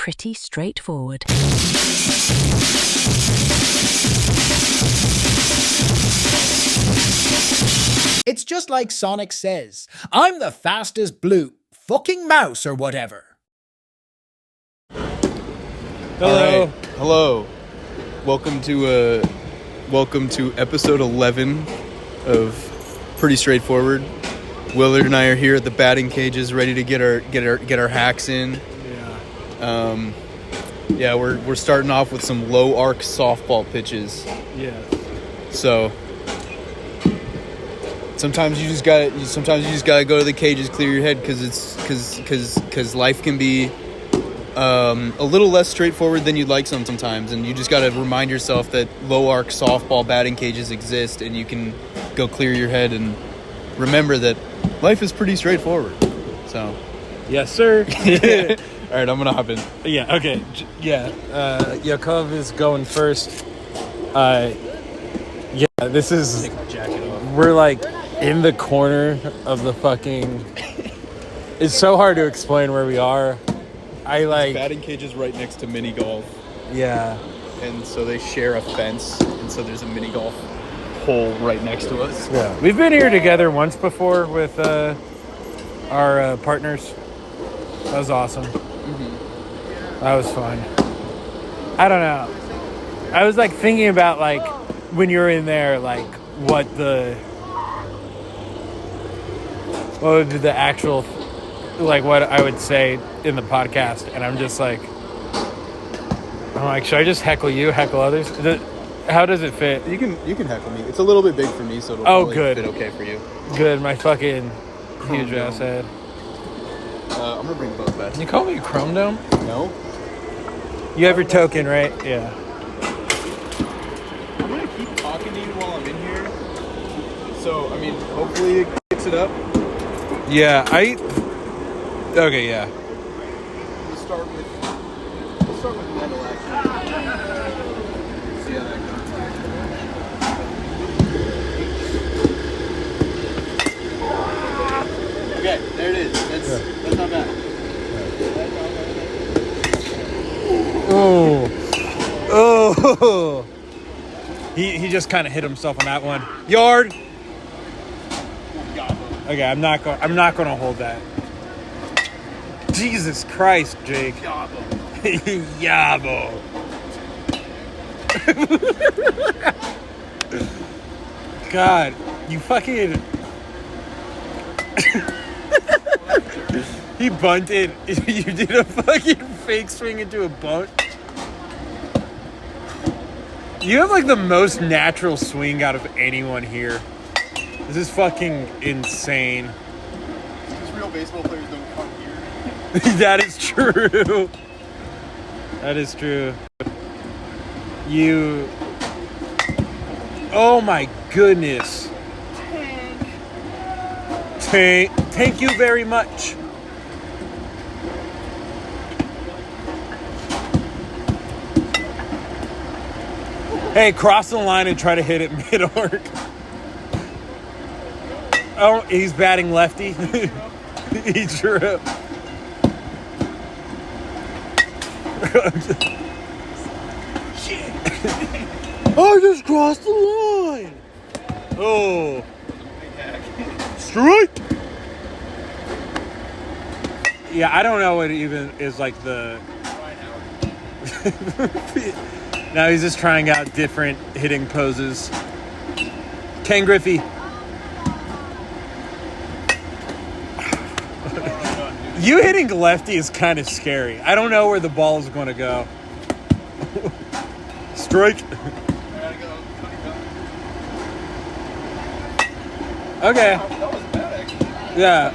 pretty straightforward. It's just like Sonic says, I'm the fastest blue fucking mouse or whatever. Hello. Right. Hello. Welcome to episode 11 of Pretty Straightforward. Willard and I are here at the batting cages, ready to get our hacks in. Yeah. We're starting off with some low arc softball pitches. Yeah. So sometimes you just gotta go to the cages, clear your head, because life can be a little less straightforward than you'd like sometimes, and you just gotta remind yourself that low arc softball batting cages exist, and you can go clear your head and remember that life is pretty straightforward. So, yes, sir. All right, I'm gonna hop in. Yeah. Okay. Yakov is going first. This is. Take my jacket off. We're like in the corner of the fucking. It's so hard to explain where we are. Batting cages right next to mini golf. Yeah. And so they share a fence, and so there's a mini golf hole right next to us. Yeah. We've been here together once before with our partners. That was awesome. Mm-hmm. That was fun. I don't know. I was like thinking about like when you're in there, like what would be the actual, like what I would say in the podcast, and I'm like, should I just heckle you, heckle others? How does it fit? You can heckle me. It's a little bit big for me, so it'll probably good. fit okay for you. Good, my fucking huge ass head. I'm gonna bring both back. You call me a Chrome Dome? No. You have your token, right? Yeah. I'm gonna keep talking to you while I'm in here. So, I mean, hopefully it picks it up. Yeah, okay, yeah. We'll start with metal, actually. See how that goes. Okay, there it is. That's not bad. Oh. He just kind of hit himself on that one. Yard. Okay, I'm not going to hold that. Jesus Christ, Jake. Yabo. God, you fucking. He bunted. You did a fucking fake swing into a bunt. You have like the most natural swing out of anyone here. This is fucking insane. These real baseball players don't come here. That is true. That is true. Oh my goodness. Thank you very much. Hey, cross the line and try to hit it mid-arc. Oh, he's batting lefty. He drew. Shit. I just crossed the line. Oh. Strike. Yeah, I don't know what even is like the... Now he's just trying out different hitting poses. Ken Griffey. You hitting lefty is kind of scary. I don't know where the ball is going to go. Strike. Okay. Yeah.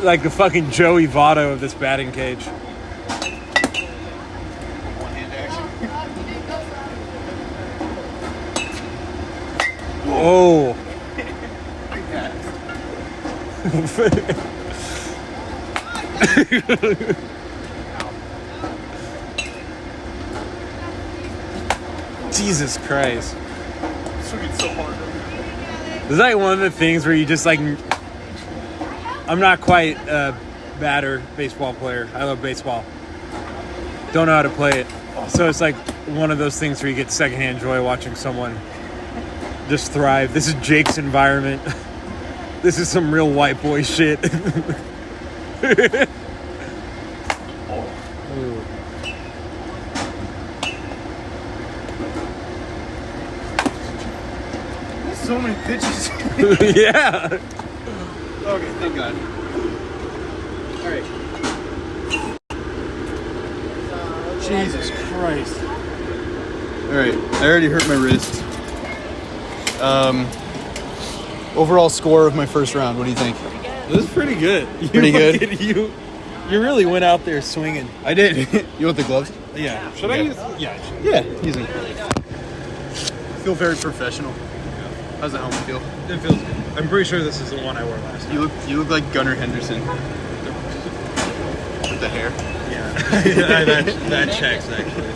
Like the fucking Joey Votto of this batting cage. One-hand action. Oh. Jesus Christ. Swinging so hard. Is that one of the things where you just like I'm not quite a batter baseball player. I love baseball. Don't know how to play it. So it's like one of those things where you get secondhand joy watching someone just thrive. This is Jake's environment. This is some real white boy shit. So many pitches. Yeah. Okay, thank God. All right. Jesus Christ. All right. I already hurt my wrist. Overall score of my first round. What do you think? This is pretty good. Pretty good? You really went out there swinging. I did. You want the gloves? Yeah. Should I use? Yeah. Yeah, use them. Feel very professional. How's the helmet feel? It feels good. I'm pretty sure this is the one I wore last time. You look like Gunnar Henderson. With the hair. Yeah. that checks actually.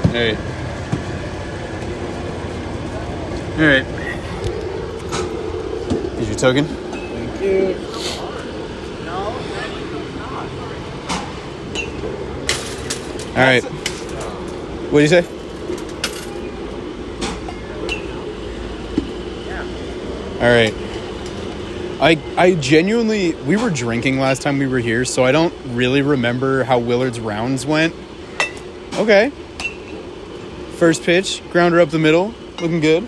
Alright. Alright. Here's your token. Thank you. Alright. What do you say? Alright. I genuinely, we were drinking last time we were here, so I don't really remember how Willard's rounds went. Okay. First pitch, grounder up the middle, looking good.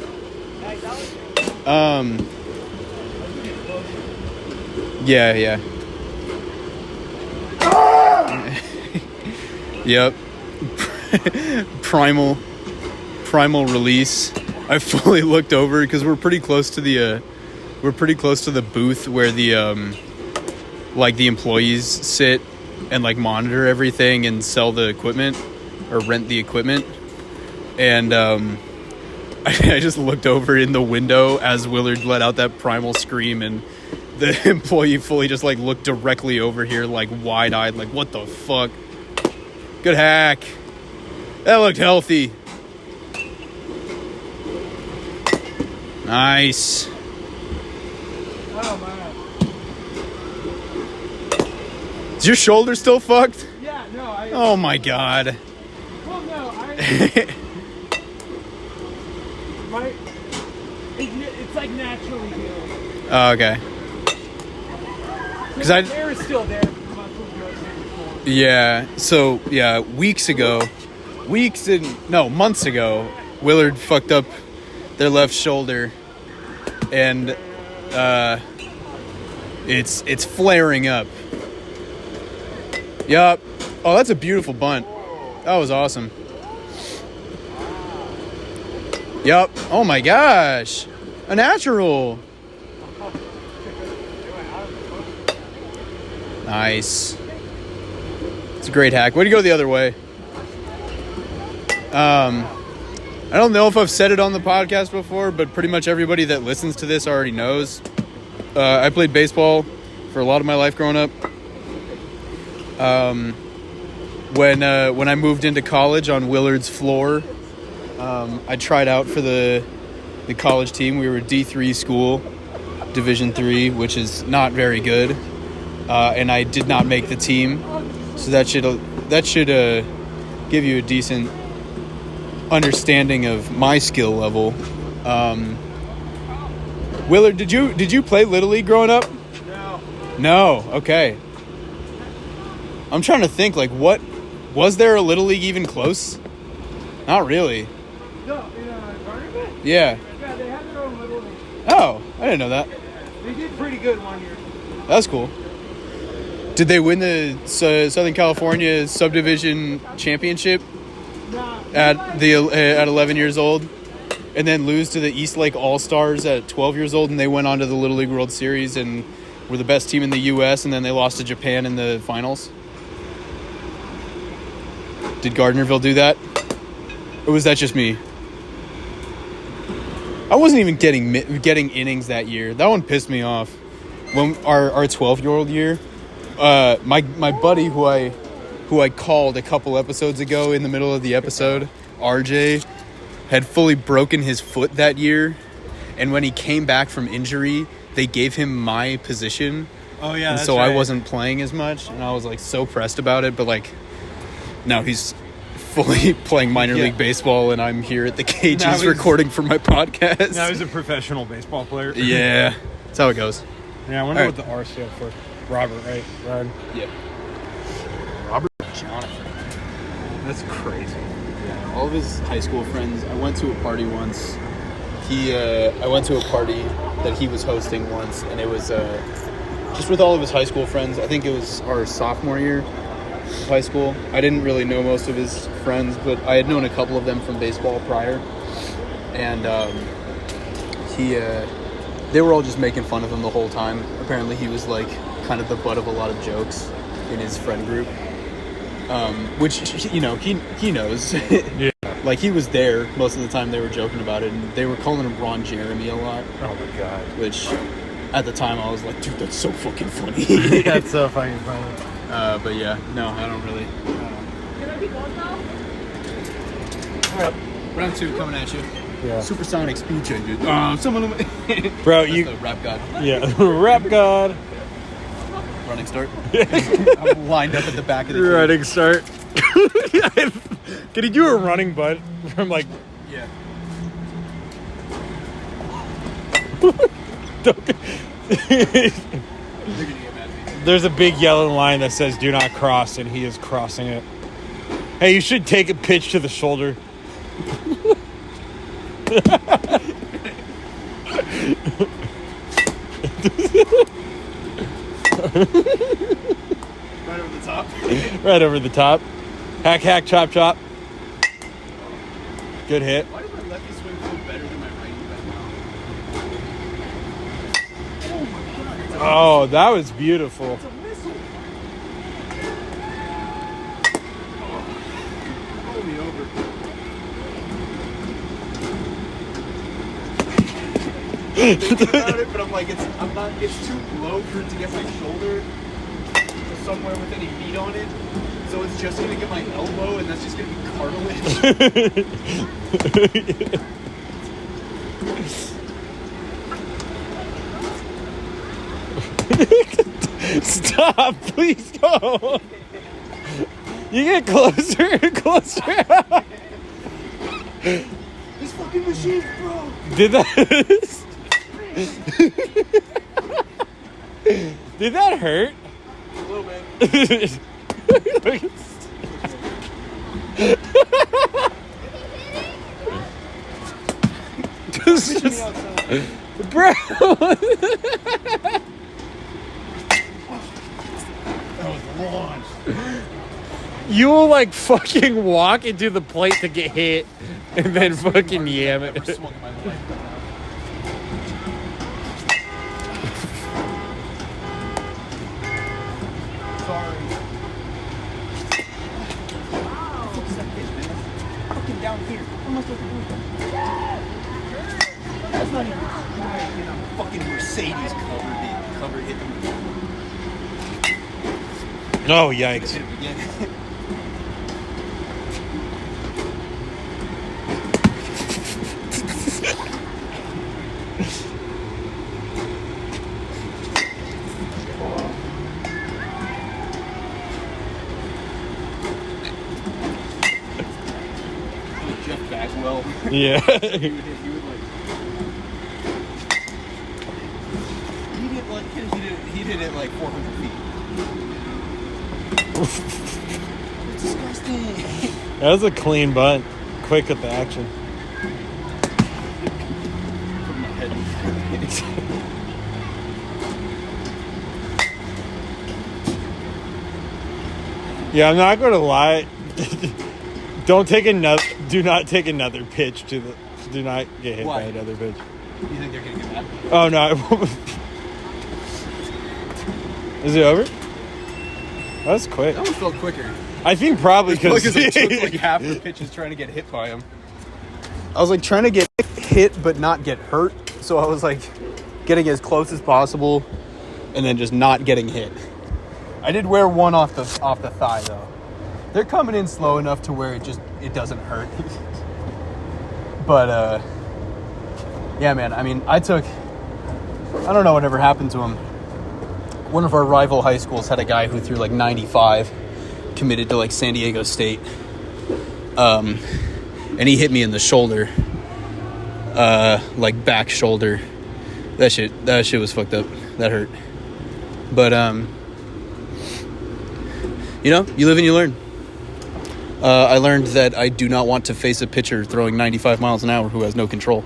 Yeah. Yep. Primal release. I fully looked over because we're pretty close to the booth where the the employees sit and like monitor everything and sell the equipment or rent the equipment. And I just looked over in the window as Willard let out that primal scream, and the employee fully just like looked directly over here like wide-eyed, like what the fuck. Good hack. That looked healthy. Nice. Oh man. Is your shoulder still fucked? Yeah. No. Oh my god. Well, no. It's like naturally healed. Oh, okay. Because The hair is still there. Yeah. So yeah, months ago, Willard fucked up their left shoulder, and it's flaring up. Yup. Oh, that's a beautiful bunt. That was awesome. Yup. Oh my gosh. A natural. Nice. It's a great hack. Way to go the other way. I don't know if I've said it on the podcast before, but pretty much everybody that listens to this already knows. I played baseball for a lot of my life growing up. When I moved into college on Willard's floor, I tried out for the college team. We were a D3 school, Division III, which is not very good, and I did not make the team. So that should give you a decent understanding of my skill level. Willard, did you play Little League growing up? No. Okay. I'm trying to think, like, what was there a Little League even close? Not really. No, in Barnabas? Yeah. Yeah, they had their own Little League. Oh, I didn't know that. They did pretty good one year. That's cool. Did they win the Southern California subdivision championship at 11 years old, and then lose to the East Lake All-Stars at 12 years old, and they went on to the Little League World Series and were the best team in the U.S., and then they lost to Japan in the finals? Did Gardnerville do that? Or was that just me? I wasn't even getting innings that year. That one pissed me off. When our 12-year-old year, my buddy who I called a couple episodes ago in the middle of the episode, RJ, had fully broken his foot that year, and when he came back from injury, they gave him my position. Oh yeah, And that's so right. I wasn't playing as much, and I was like so pressed about it. But like, now he's fully playing minor league baseball, and I'm here at the Now cages he's- recording for my podcast. Now he's a professional baseball player. Yeah, that's how it goes. Yeah, I wonder All what the R stands for. Robert, right? Rod. Yeah. Robert Jonathan. That's crazy. Yeah, all of his high school friends. I went to a party once. I went to a party that he was hosting once, and it was just with all of his high school friends. I think it was our sophomore year of high school. I didn't really know most of his friends, but I had known a couple of them from baseball prior, and they were all just making fun of him the whole time. Apparently, he was like kind of the butt of a lot of jokes in his friend group, which he knows. Yeah. Like, he was there most of the time they were joking about it, and they were calling him Ron Jeremy a lot, Oh my god. which at the time I was like, dude, that's so fucking funny. That's so fucking funny. But yeah, no, I don't really. Alright, round 2 coming at you. Yeah. Supersonic speed changes. Someone. Bro, That's you. the rap god. Yeah. Rap god. Running start. I'm lined up at the back of the cage. Running start. Can he do a running butt from like? Yeah. They're gonna get mad at me. There's a big yellow line that says "Do not cross," and he is crossing it. Hey, you should take a pitch to the shoulder. Right over the top. Right over the top. Hack, hack, chop, chop. Good hit. Why does my lefty swing feel better than my righty right now? Oh, that was beautiful. Roll me over. Thinking about it, but I'm like, it's too low for it to get my shoulder somewhere with any meat on it. So it's just gonna get my elbow, and that's just gonna be cartilage. Stop, please don't. You get closer and closer. This fucking machine, bro. Did that? Did that hurt? A little bit. Just, bro. You will like fucking walk into the plate to get hit and then fucking yam I've ever it. swung in my life. Sorry. Focus that pitch, man. Fucking down here. How am I supposed to do that? That's not even trying. Fucking Mercedes covered hit them. Oh, yikes. Hit him again. Jeff Bagwell. Yeah. He would like. He did it like 400 feet. It's disgusting. That was a clean bunt. Quick with the action. Put my head in. Yeah, I'm not going to lie. Do not take another pitch to the. Do not get hit Why? by another pitch. You think they're gonna get mad? Oh no! Is it over? That's quick. That one felt quicker. I think probably because Because it took like half the pitches trying to get hit by him. I was like trying to get hit but not get hurt, so I was like getting as close as possible, and then just not getting hit. I did wear one off the thigh though. They're coming in slow enough to where it doesn't hurt. But yeah, man. I mean, I took I don't know whatever happened to him. One of our rival high schools had a guy who threw like 95, committed to like San Diego State. And he hit me in the shoulder. Like back shoulder. That shit was fucked up. That hurt. But, you know, you live and you learn. I learned that I do not want to face a pitcher throwing 95 miles an hour who has no control.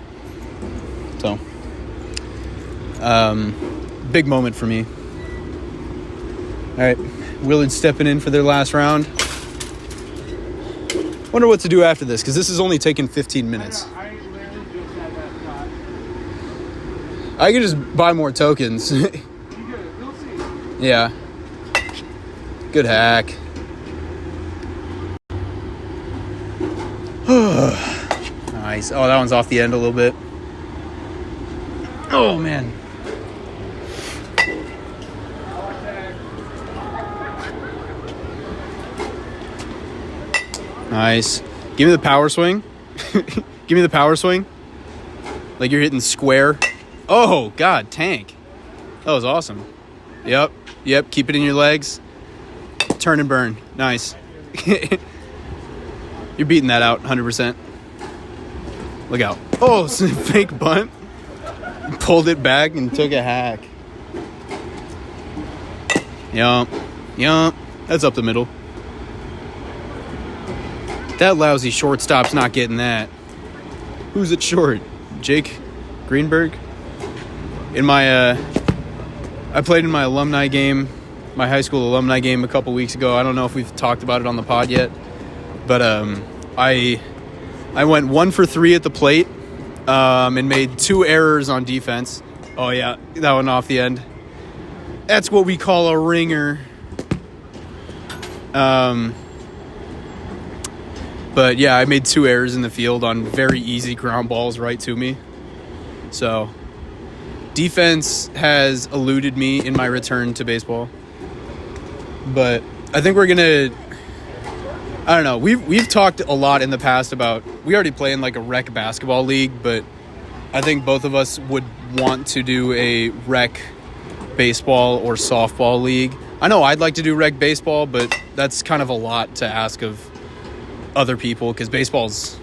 So, big moment for me. All right, Willard's stepping in for their last round. Wonder what to do after this, because this is only taking 15 minutes. I literally just had that shot. I could just buy more tokens. You good? We'll see. Yeah. Good hack. Nice. Oh, that one's off the end a little bit. Oh, man. Nice. Give me the power swing. Give me the power swing. Like you're hitting square. Oh, God, tank. That was awesome. Yep. Keep it in your legs. Turn and burn. Nice. You're beating that out 100%. Look out. Oh, fake bunt. Pulled it back and took a hack. Yup. That's up the middle. That lousy shortstop's not getting that. Who's at short? Jake Greenberg? In my, I played in my alumni game, my high school alumni game a couple weeks ago. I don't know if we've talked about it on the pod yet. But I went 1 for 3 at the plate and made 2 errors on defense. Oh, yeah, that one off the end. That's what we call a ringer. But, yeah, I made 2 errors in the field on very easy ground balls right to me. So, defense has eluded me in my return to baseball. But I think we're going to... I don't know. We've talked a lot in the past about... We already play in, like, a rec basketball league, but I think both of us would want to do a rec baseball or softball league. I know I'd like to do rec baseball, but that's kind of a lot to ask of other people because baseball's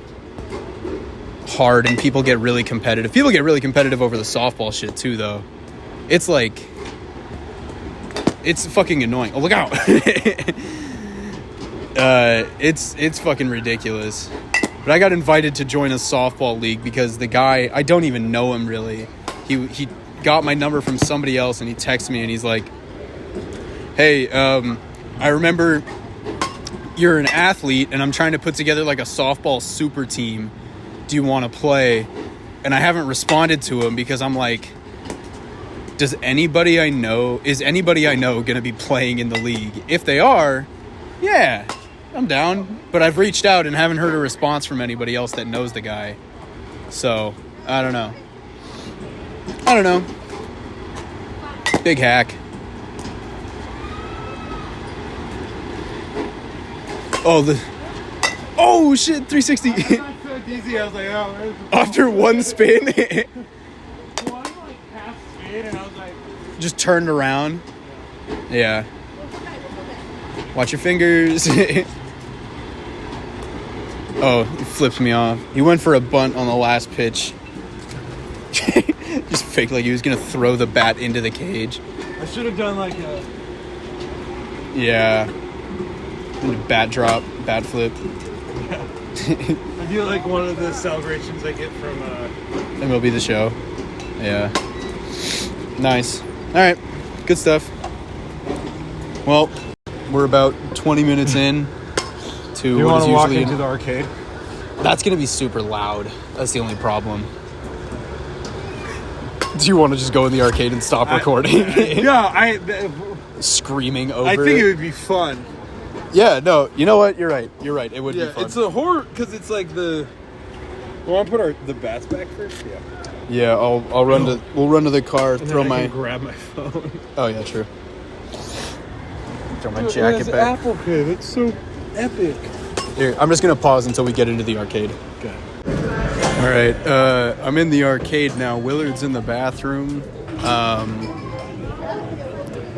hard and people get really competitive. People get really competitive over the softball shit too, though. It's like... It's fucking annoying. Oh, look out! It's fucking ridiculous. But I got invited to join a softball league because the guy, I don't even know him really. He got my number from somebody else and he texted me and he's like, hey, I remember you're an athlete and I'm trying to put together like a softball super team. Do you want to play? And I haven't responded to him because I'm like, is anybody I know going to be playing in the league? If they are, yeah, I'm down. But I've reached out and haven't heard a response from anybody else that knows the guy. So, I don't know. Big hack. Oh shit, 360. Easy. I was like, oh, where's the After one spin. one like half spin and I was like, Just turned around. Yeah. Watch your fingers. Oh, he flipped me off. He went for a bunt on the last pitch. Just fake like he was going to throw the bat into the cage. I should have done like a... Yeah. Bat drop, bat flip. I do like one of the celebrations I get from... MLB The Show. Yeah. Nice. All right. Good stuff. Well, we're about 20 minutes in to Do you what want is to walk usually... into the arcade? That's going to be super loud. That's the only problem. Do you want to just go in the arcade and stop recording? Yeah, Screaming over I think it it. would be fun. Yeah, no, you know what? You're right. It would be fun. It's a horror because it's like the... We want to put the bats back first? Yeah. Yeah, I'll run to... We'll run to the car, And throw then I my... can grab my phone. Oh, yeah, true. Throw my Dude, jacket it's back. Apple Pay. That's so epic. Here, I'm just going to pause until we get into the arcade. Okay. All right, I'm in the arcade now. Willard's in the bathroom.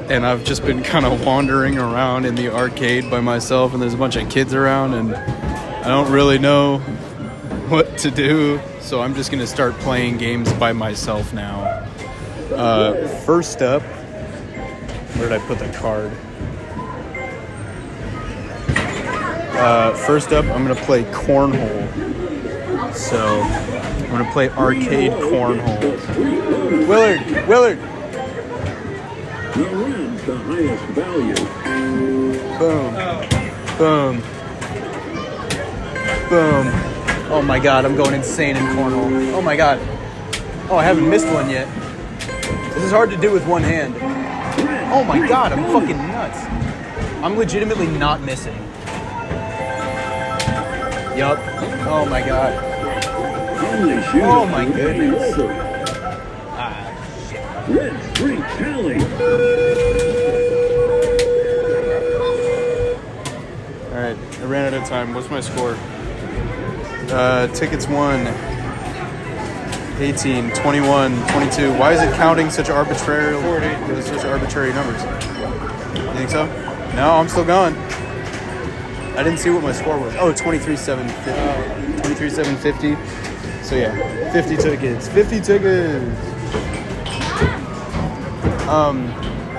And I've just been kind of wandering around in the arcade by myself, and there's a bunch of kids around, and I don't really know what to do, so I'm just gonna start playing games by myself now. First up, where did I put the card? First up, I'm gonna play cornhole. So I'm gonna play arcade cornhole. Willard. The highest value. Boom. Oh my god, I'm going insane in cornhole. Oh my god. Oh, I haven't missed one yet. This is hard to do with one hand. Oh my god, I'm fucking nuts. I'm legitimately not missing. Yup. Oh my god. Oh my goodness. Red Street Challenge. Alright, I ran out of time. What's my score? Tickets won. 18, 21, 22. Why is it counting such arbitrary numbers? You think so? No, I'm still going. I didn't see what my score was. Oh, 23,750. 23,750. So yeah, 50 tickets. 50 tickets.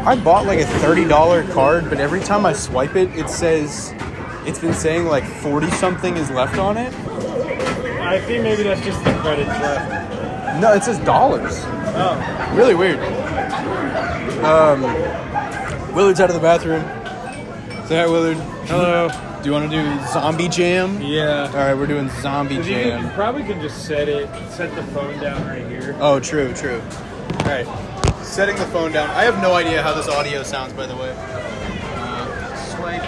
I bought like a $30 card, but every time I swipe it, it says it's been saying like 40 something is left on it. I think maybe that's just the credits left. No, it says dollars. Oh. Really weird. Willard's out of the bathroom. Say hi, Willard. Hello. Do you want to do Zombie Jam? Yeah. All right, we're doing Zombie You Jam. probably can just set the phone down right here. Oh, true. All right, setting the phone down. I have no idea how this audio sounds, by the way. Swipe.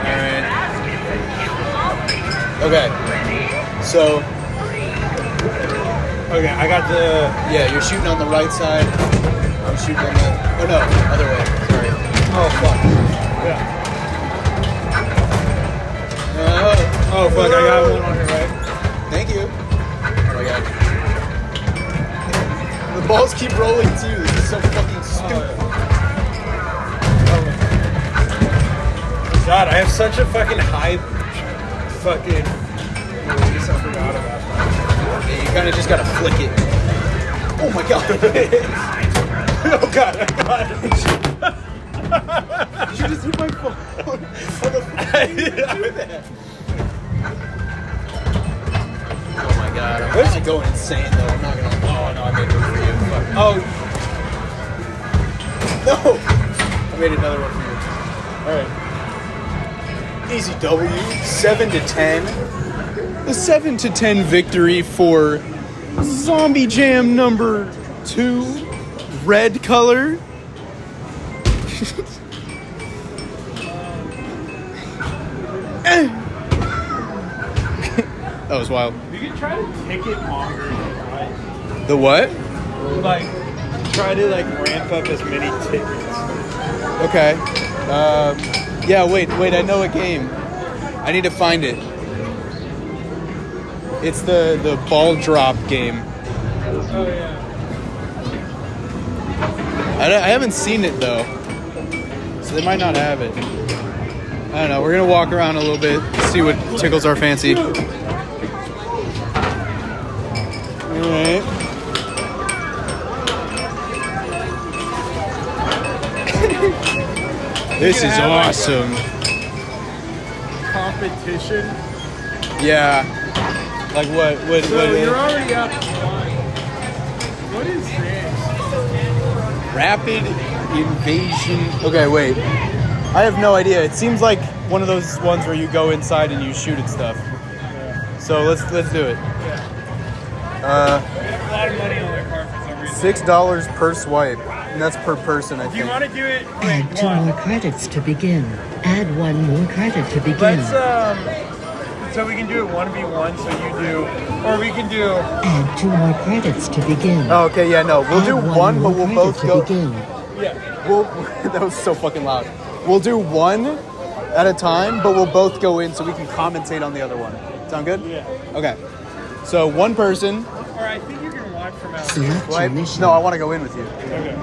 All right. Okay. So. Okay, I got the... Yeah, you're shooting on the right side. I'm shooting on the... Oh, no. Other way. Sorry. Oh, fuck. Yeah. Oh, fuck. I got one on here, right? Thank you. Oh, my God. The balls keep rolling, too. This is so fucking stupid. God, I have such a fucking high fucking... I forgot about that. Yeah, you kind of just gotta flick it. Oh, my God. Oh, God. Did you just hit my phone? How the fuck did you do that? Oh my god, I'm kind of going insane though. I'm not gonna. Oh no, I made one for you. Fuck. Oh. No! I made another one for you. Alright. Easy W. 7-10. The 7-10 victory for Zombie Jam number 2. Red color. That was wild. You can try to take it longer, right? The what? Like, try to like ramp up as many tickets. Okay. Yeah, wait, I know a game. I need to find it. It's the ball drop game. Oh, yeah. I haven't seen it, though. So they might not have it. I don't know. We're going to walk around a little bit, see what tickles our fancy. Alright. This is awesome. Competition. Yeah. Like what? So you're already up one. What is this? Rapid invasion. Okay, wait. I have no idea. It seems like one of those ones where you go inside and you shoot at stuff. Yeah. So let's do it. Yeah. They have a lot of money on their card for some reason. $6 per swipe. And that's per person, I Do you think. want to do it? Add Wait, 2 one. more credits to begin. Add 1 more credit to begin. Let's so we can do it 1v1. So you do, or we can do. Add 2 more credits to begin. Oh, okay, yeah, no. We'll Add do 1 one, but more we'll credit both to go. begin. Yeah. That was so fucking loud. We'll do one at a time, but we'll both go in so we can commentate on the other one. Sound good? Yeah. Okay. So one person. Or I think you can watch from out. Select your mission. No, I want to go in with you. Okay.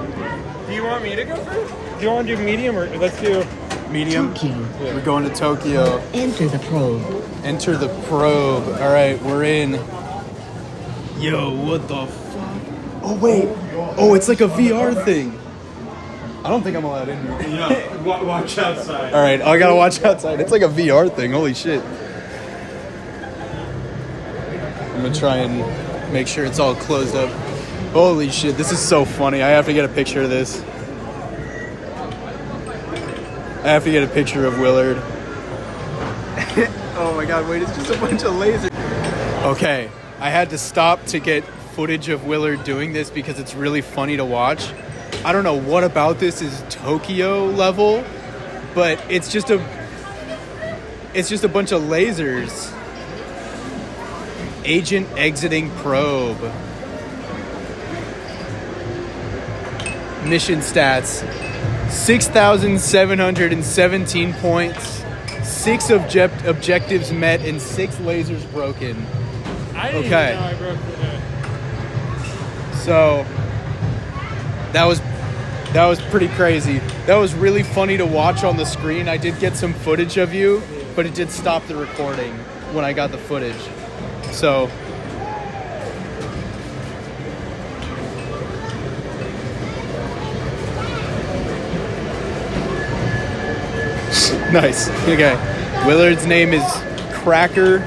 Do you want me to go first? Do you want to do medium or let's do Medium. Tokyo. We're going to Tokyo. Enter the probe. Enter the probe. All right, we're in. Yo, what the fuck? Oh wait. Oh, it's like a VR thing. I don't think I'm allowed in here. Yeah. Watch outside. All right, I gotta watch outside. It's like a VR thing. Holy shit. I'm gonna try and make sure it's all closed up. Holy shit, this is so funny. I have to get a picture of this. I have to get a picture of Willard. Oh my god, wait, it's just a bunch of lasers. Okay, I had to stop to get footage of Willard doing this because it's really funny to watch. I don't know what about this is Tokyo level, but it's just a bunch of lasers. Agent exiting probe. Mission stats. 6,717 points. 6 objectives met and 6 lasers broken. I didn't Okay. even know I broke the So that was pretty crazy. That was really funny to watch on the screen. I did get some footage of you, but it did stop the recording when I got the footage. So nice. Okay. Willard's name is Cracker,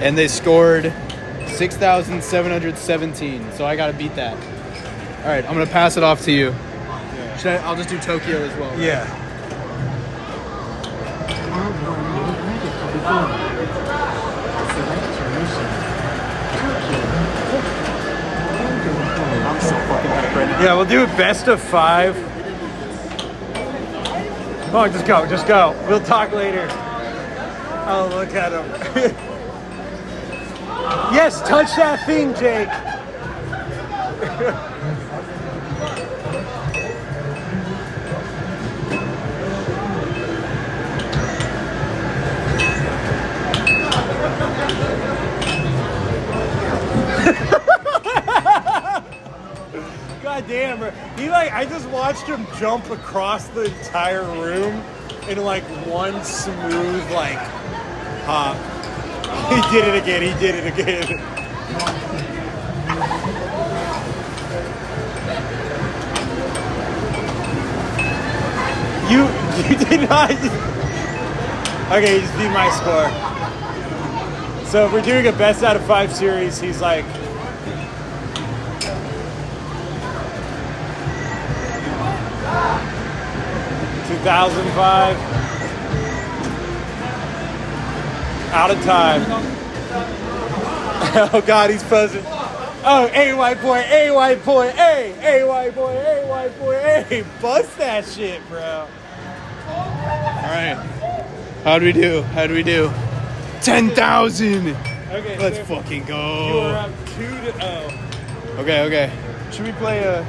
and they scored 6,717. So I gotta beat that. All right, I'm gonna pass it off to you. I'll just do Tokyo as well. Yeah. Add 1 more credit to begin. Select your mission. Tokyo. Enter the probe. I'm so fucking hyped right now. Yeah, we'll do a best of 5. Oh, just go, just go. We'll talk later. Oh, look at him. Yes, touch that thing, Jake. God damn, bro. I just watched him jump across the entire room in like one smooth, hop. He did it again, he did it again. You did not. Okay, just beat my score. So if we're doing a best out of 5 series, he's like 2005. Out of time. Oh God, he's buzzing. Oh, A white boy, A white boy, A white boy, A white boy, A. Bust that shit, bro. All right. How'd we do? 10,000. Okay, Let's so fucking you are go. up 2-0. Okay. Should we play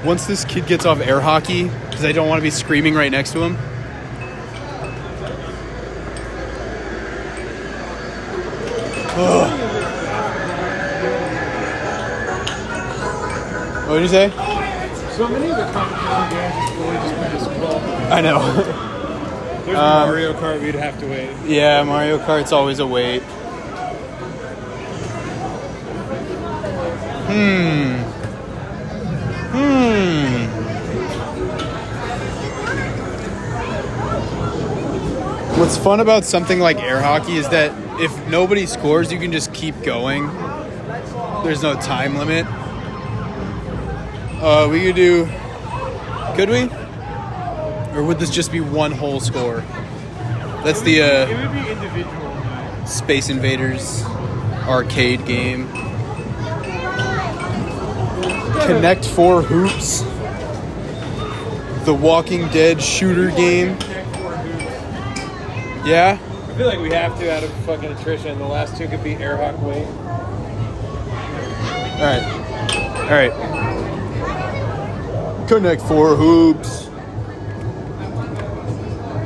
once this kid gets off air hockey, because I don't want to be screaming right next to him. Ugh. What did you say? So many of the competition games really just been just well. I know. There's Mario Kart, we'd have to wait. Yeah, Mario Kart's always a wait. What's fun about something like air hockey is that if nobody scores, you can just keep going. There's no time limit. We could do... Could we? Or would this just be one whole score? That's the It would be individual. Space Invaders arcade game. Connect 4 Hoops. The Walking Dead shooter game. Yeah? I feel like we have to out of fucking attrition. The last 2 could be air hockey weight. Alright. Connect 4 Hoops.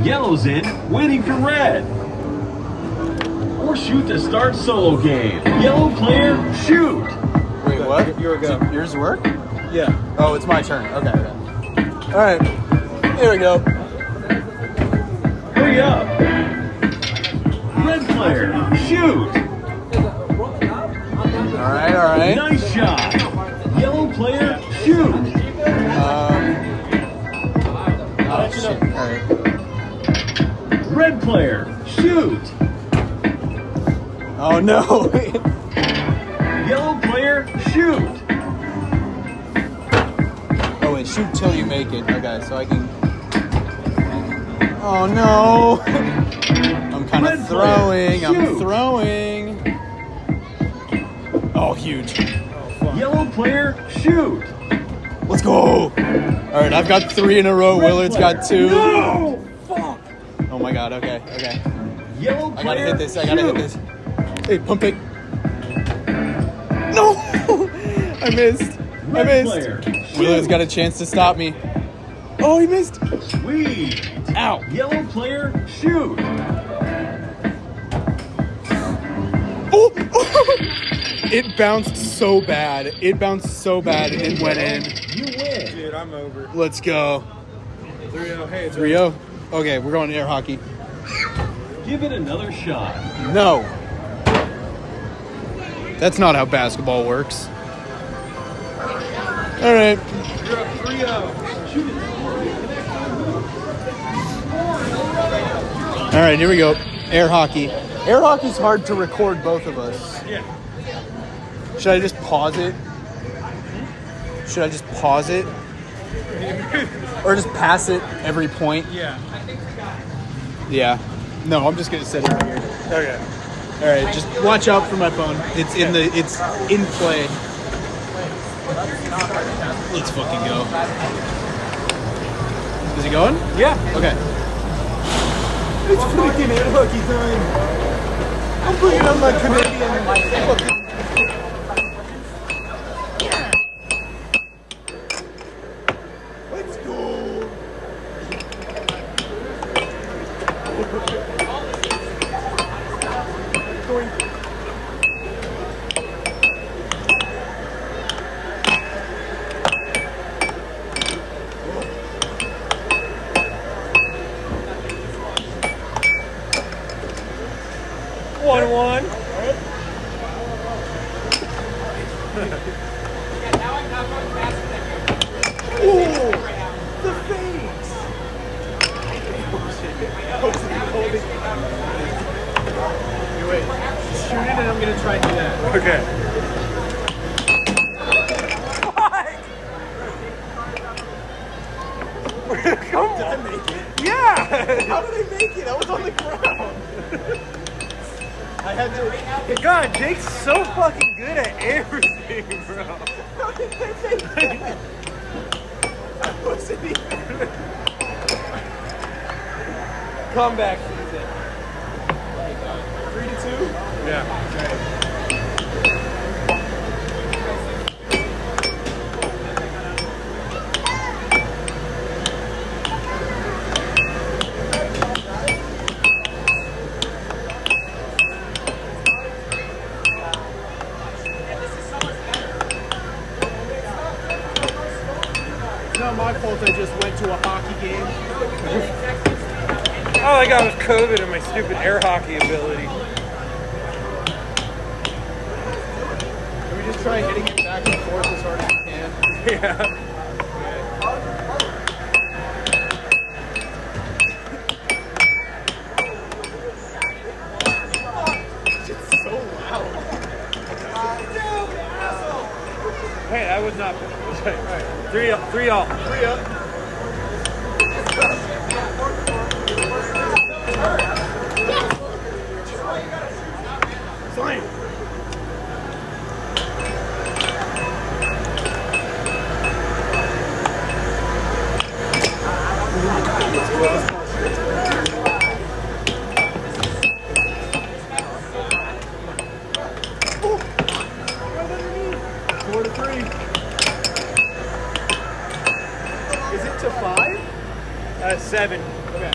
Yellow's in, waiting for red. or shoot to start solo game. Yellow player, shoot. Wait, what? Your go. Yours work? Yeah. Oh, it's my turn. Okay. All right. Here we go. Hurry up. Red player, shoot. All right. Nice shot. Yellow player, shoot. Oh, shit. All right. Red player, shoot. Oh no. Yellow player, shoot. Oh wait, shoot till you make it. Okay, so I can. Oh no. I'm kind Red of player, throwing. I'm shoot. throwing. Oh, huge. Yellow player, shoot. Let's go. All right, I've got 3 in a row. Red Willard's player. got 2. No! Fuck. Oh my god. Okay. Yellow I player, gotta hit this. shoot. Hey, pump it. No! I missed. Red player, Willard's shoot. got a chance to stop me. Oh, he missed. Sweet. Ow. Yellow player, shoot. Oh! It bounced so bad. And it went in. You win. Dude, I'm over. Let's go. 3-0. Hey, it's 3-0. Okay, we're going air hockey. Give it another shot. No. That's not how basketball works. All right. You're up 3-0. All right, here we go. Air hockey. Air hockey's hard to record both of us. Yeah. Should I just pause it? Or just pass it every point? Yeah. Yeah. No, I'm just gonna set it right here. Okay. All right, just watch out for my phone. It's in play. Let's fucking go. Is he going? Yeah. Okay. It's freaking air hockey time. I'm bringing on my Canadian fucking. Let's go. One. Ooh, the face. Wait, shoot it and I'm gonna try and do that. Okay. Come on. Did I make it? Yeah. How did I make it? I was on the ground. I had to. God, Jake's so fucking good at everything, bro. How did I make that? I wasn't even. Comeback season. 3-2. Yeah. It's not my fault. I just went to a hockey game. All I got was COVID and my stupid air hockey ability. Can we just try hitting it back and forth as hard as we can? Yeah. It's so loud. Hey, that was not. All right. 3-all. 3-up. Fine. Four to 3. Is it to 5? 7. Okay.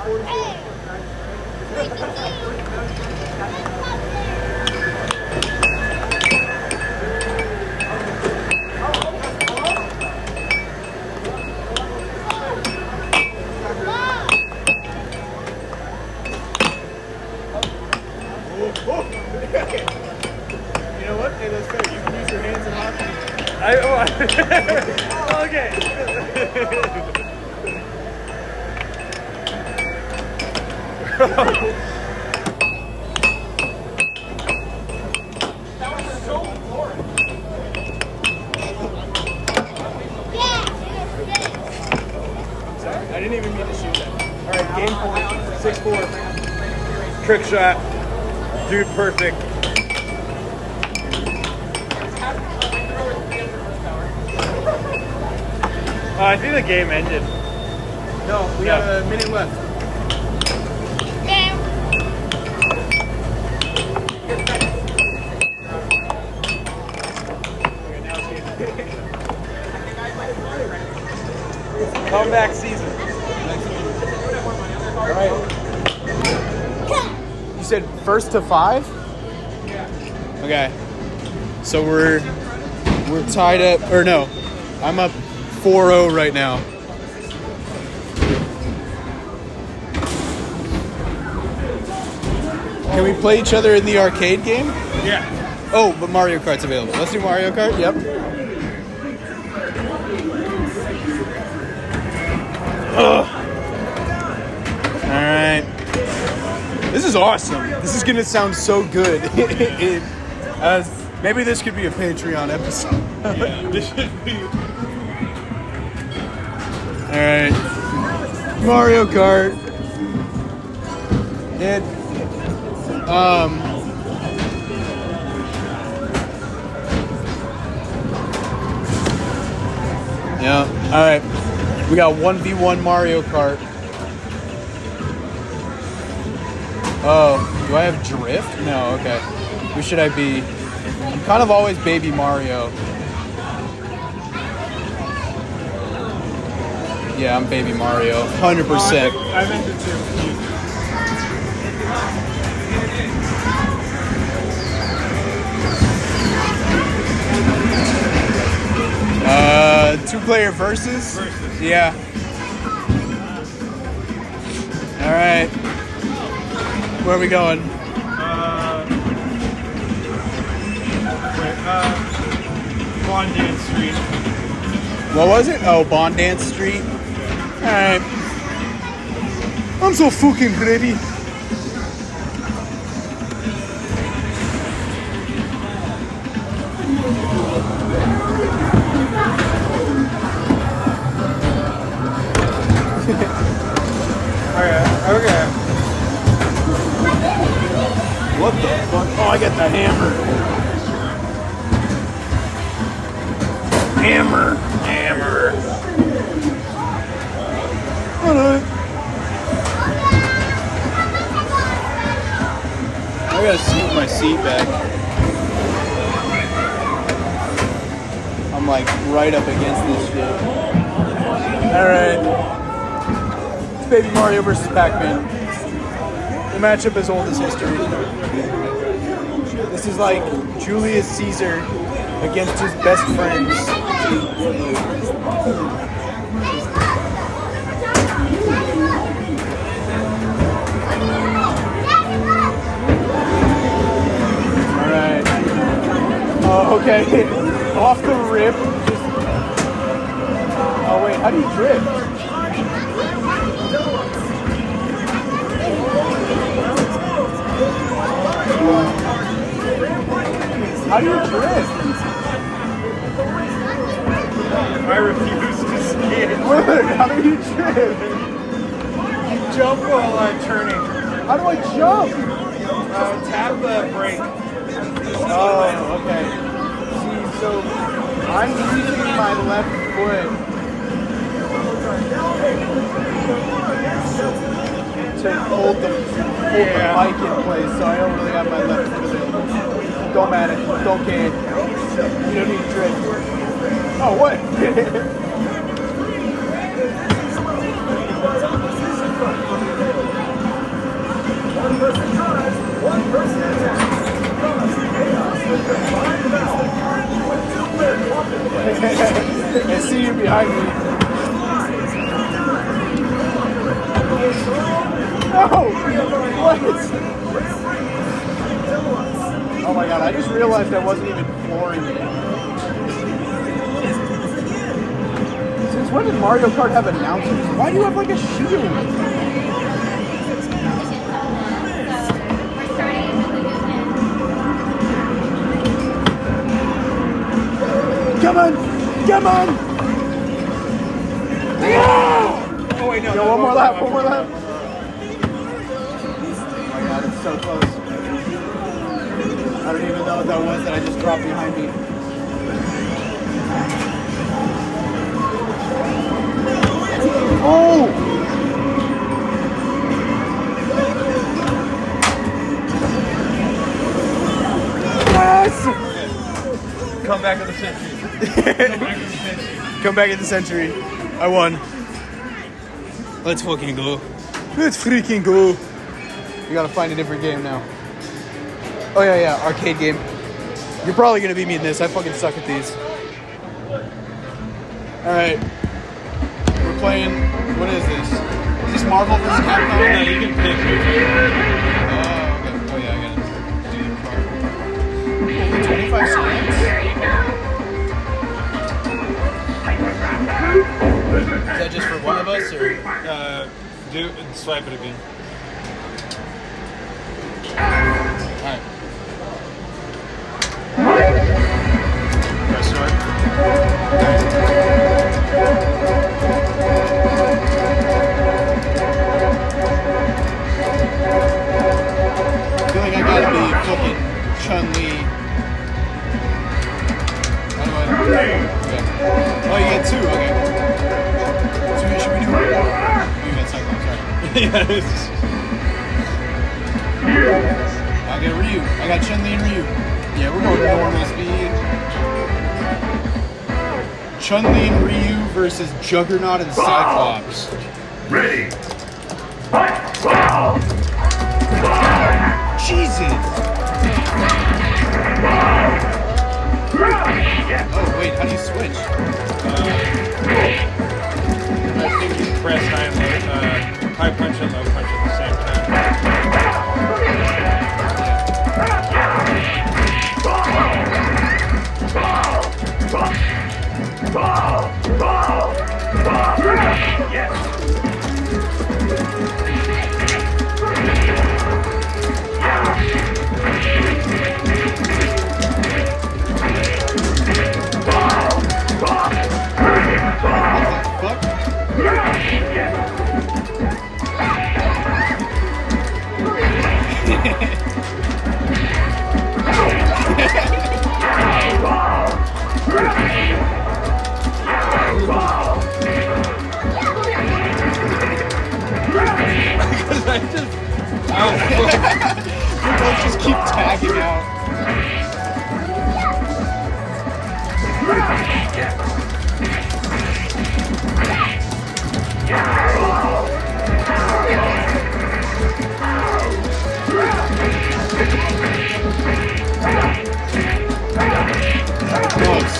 You know what? Hey, that's fair. You can use your hands in hockey. Okay. I didn't even mean to shoot that. All right, game point. 6-4. Trick shot. Dude, perfect. I think the game ended. No, we Yeah. got a minute left. Comeback season. All right. You said first to 5? Okay. So we're tied up, or no, I'm up 4-0 right now. Can we play each other in the arcade game? Yeah. Oh, but Mario Kart's available. Let's do Mario Kart. Yep. Ugh. All right. This is awesome. This is gonna sound so good. Maybe this could be a Patreon episode. Yeah, this should be. All right. Mario Kart. It. Yeah. All right. We got 1v1 Mario Kart. Oh, do I have drift? No. Okay. Who should I be? I'm kind of always Baby Mario. Yeah, I'm Baby Mario. 100%. I meant to too. Two-player versus? Yeah. All right. Where are we going? Bondance Street. What was it? Oh, Bondance Street. All right. I'm so fucking ready. Okay. What the fuck? Oh, I got the hammer. Hammer. Alright. I gotta scoot my seat back. I'm like right up against this shit. Alright. It's Baby Mario versus Pac-Man. The matchup is old as history. This is like Julius Caesar against his best friends. Alright. Oh, okay. Off the rip. Oh, wait. How do you drift? How do you drift? I refuse to skid. Willard, how do you drift? Jump while turning. How do I jump? Tap the brake. Oh, okay. See, so I'm using my left foot to hold the bike in place, so I don't really have my left foot available. Don't matter. Don't care. You don't need to drift. Oh, what? person drives, one person attacks. Cause chaos with combined valor. With two-player cooperative play. I see you behind me. No! What? Oh my god, I just realized I wasn't even flooring it. Since when did Mario Kart have announcers? Why do you have like a shield? Come on! Come on! Yeah! Oh wait, no. Yo, one more lap, one more lap. Oh my god, it's so close. I don't even know what that was that I just dropped behind me. Oh! Yes! Come back of the century. Come back in the century. I won. Let's fucking go. Let's freaking go. We gotta find a different game now. Oh yeah, arcade game. You're probably gonna beat me in this. I fucking suck at these. Alright. We're playing, what is this? Is this Marvel vs. Capcom? No, you can pick your favorite. Okay. Oh yeah, I gotta do the card. Only 25 seconds? Is that just for one of us, or? Do swipe it again. Alright. Press start. I feel like I gotta be fucking Chun-Li. How do I... Okay. Oh, you get two, okay. So what should we do? Oh, you got Cyclops, sorry. I got Ryu. I got Chun-Li and Ryu. Yeah, we're going normal speed. Chun-Li and Ryu versus Juggernaut and Cyclops. Ready. Fight. Wow. Jesus! Oh, wait, how do you switch? I think you press high and low, high punch and low punch at the same time. Fuck? You both just keep tagging out. Close.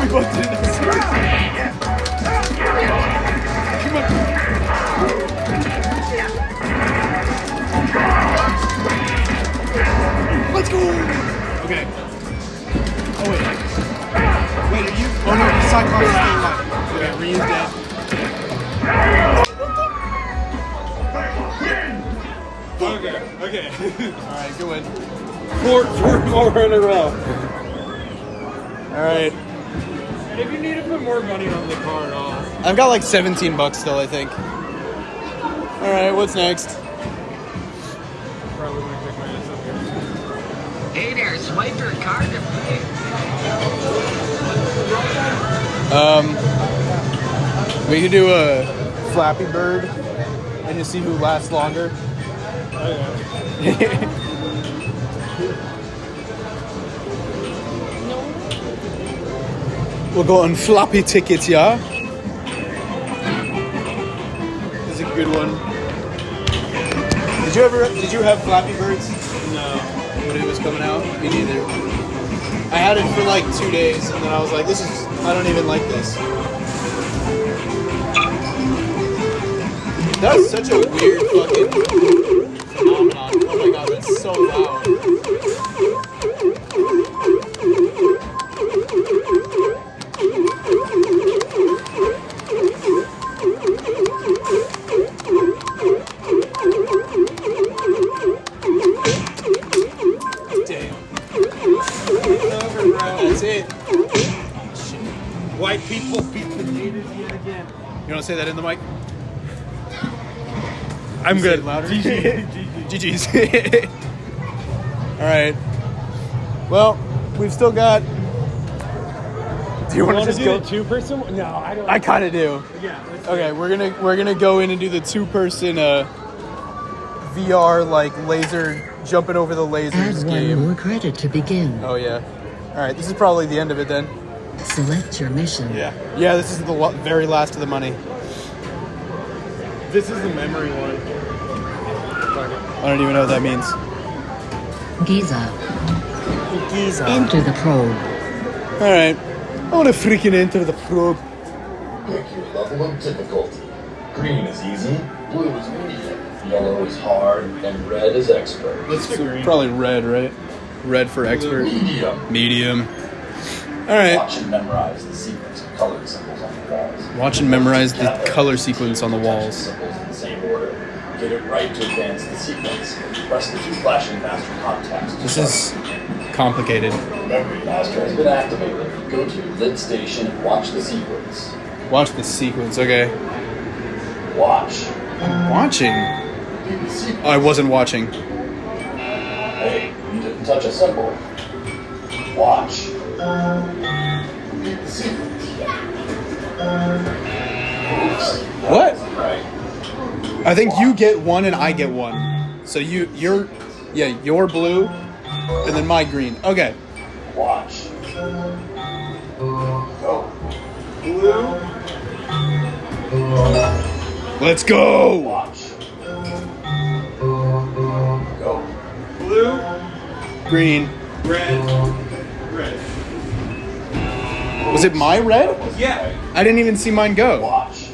We both did this. Come on. Let's go! Okay. Oh, wait. Wait, are you? Oh, no, the Cyclops is still alive. Okay, Ryu's dead. Okay. Alright, good win. Four more in a row. Alright. If you need to put more money on the card, I've got like $17 still, I think. Alright, what's next? probably want to kick my ass up here. Hey there, swipe your card to play. We could do a Flappy Bird and just see who lasts longer. We'll go on floppy tickets, yeah? This is a good one. Did you have Flappy Birds? No. When it was coming out? Me neither. I had it for like 2 days, and then I was like, I don't even like this. That's such a weird fucking phenomenon. Oh my god, that's so loud. Damn. That's it. White people beat the natives yet again. You want to say that in the mic? I'm Say good. it louder. GG. GG's. All right. Well, we've still got. Do you want to just go? the 2-person? No, I don't. I kind of do. Yeah. let's Okay, we're gonna go in and do the 2-person VR like laser jumping over the lasers Add one game. more credit to begin. Oh yeah. All right, this is probably the end of it then. Select your mission. Yeah, this is the very last of the money. This is the memory one. I don't even know what that means. Giza. Enter the probe. All right, I want to freaking enter the probe. Pick your level of difficulty. Green is easy, blue is medium, yellow is hard, and red is expert. Probably red, right? Red for expert. Medium. All right. Watch and memorize the sequence of colored symbols on the walls. Watch and memorize the color sequence on the walls. Symbols in the same order. Get it right to advance the sequence. Press the 2 flashing master contacts. This is complicated. Memory master has been activated. Go to lit station and watch the sequence. Watch the sequence. Okay. Watch. I'm watching. Repeat the sequence. Oh, I wasn't watching. Hey, you didn't touch a symbol. Watch. Repeat the sequence. Oops. What? Right. I think you get 1 and I get 1. So you're blue, and then my green. Okay. Watch. Go. Blue. Let's go. Watch. Go. Blue. Green. Red. Red. Was it my red? Yeah. I didn't even see mine go. Watch.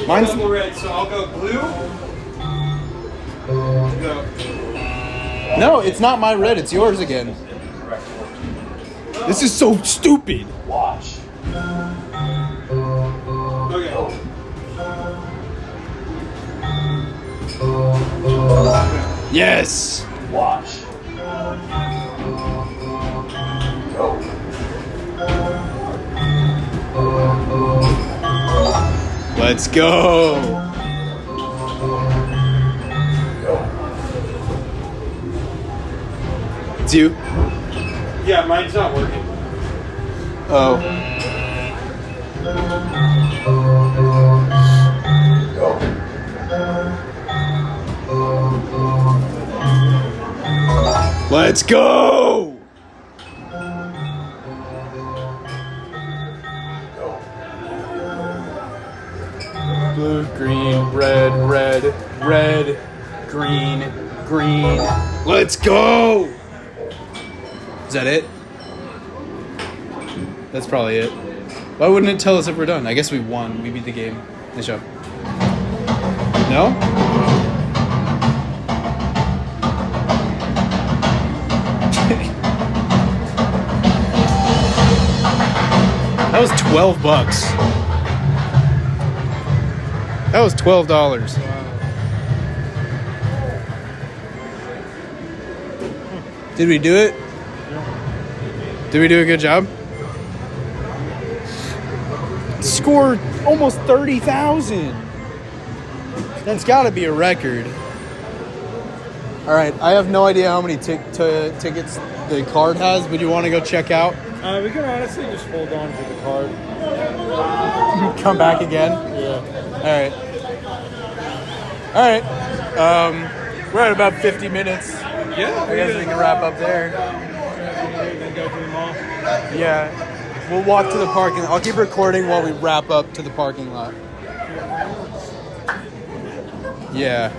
Mine's Double red, so I'll go blue. Go. no. It's not my red. It's yours again. Correct. This is so stupid. Watch. Okay. Yes. Watch. Go. Let's go. Go. It's you. Yeah, mine's not working. Oh. Go. Let's go. Go. Blue, green, red, red, red, green, green. Let's go. Is that it? That's probably it. Why wouldn't it tell us if we're done? I guess we won. We beat the game. Nice job. No? That was $12. That was $12. Did we do it? Did we do a good job? Scored almost 30,000. That's got to be a record. All right, I have no idea how many tickets the card has, but you want to go check out? We can honestly just hold on to the card. Come back again? Yeah. All right. We're at about 50 minutes. Yeah. I guess we can wrap up there. Then go to the mall. Yeah. We'll walk to the parking lot. I'll keep recording while we wrap up to the parking lot. Yeah.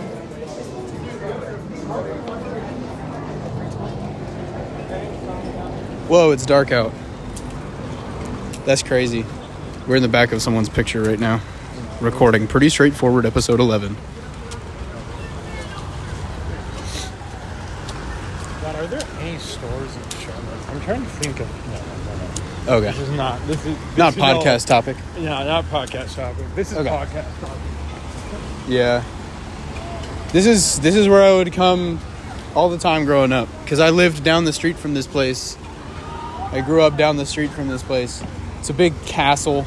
Whoa, it's dark out. That's crazy. We're in the back of someone's picture right now. Recording. Pretty straightforward, episode 11. God, are there any stores in Charlotte? I'm trying to think of. No. Okay. This is not. This is Not podcast topic. No, not podcast topic. This is Okay. podcast topic. Yeah. This is where I would come all the time growing up. Because I lived down the street from this place. I grew up down the street from this place. It's a big castle.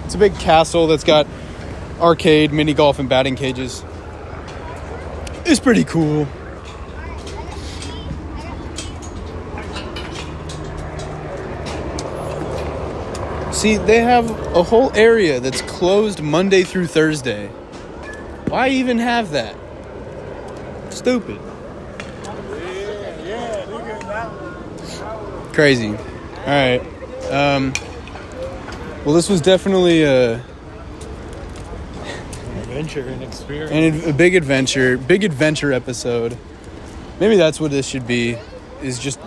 It's a big castle that's got arcade, mini golf, and batting cages. It's pretty cool. See, they have a whole area that's closed Monday through Thursday. Why even have that? Stupid. Crazy. All right. Well, this was definitely Adventure and experience. a big adventure episode. Maybe that's what this should be, is just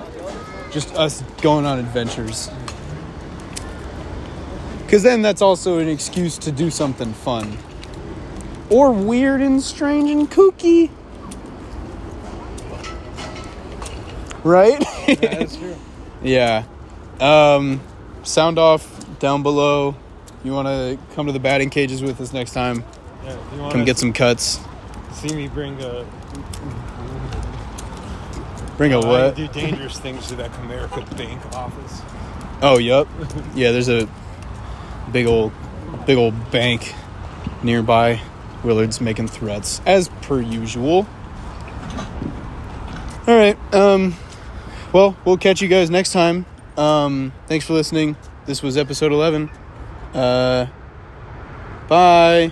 us going on adventures. Because then that's also an excuse to do something fun. Or weird and strange and kooky. Right? That is true. Yeah. Sound off down below. You want to come to the batting cages with us next time? Yeah, if you want Come to get some cuts. see me bring a Bring a I what? do dangerous things to that Comerica Bank office. Oh, yup. Yeah, there's a big old bank nearby. Willard's making threats, as per usual. All right. Well, we'll catch you guys next time. Thanks for listening. This was episode 11. Bye.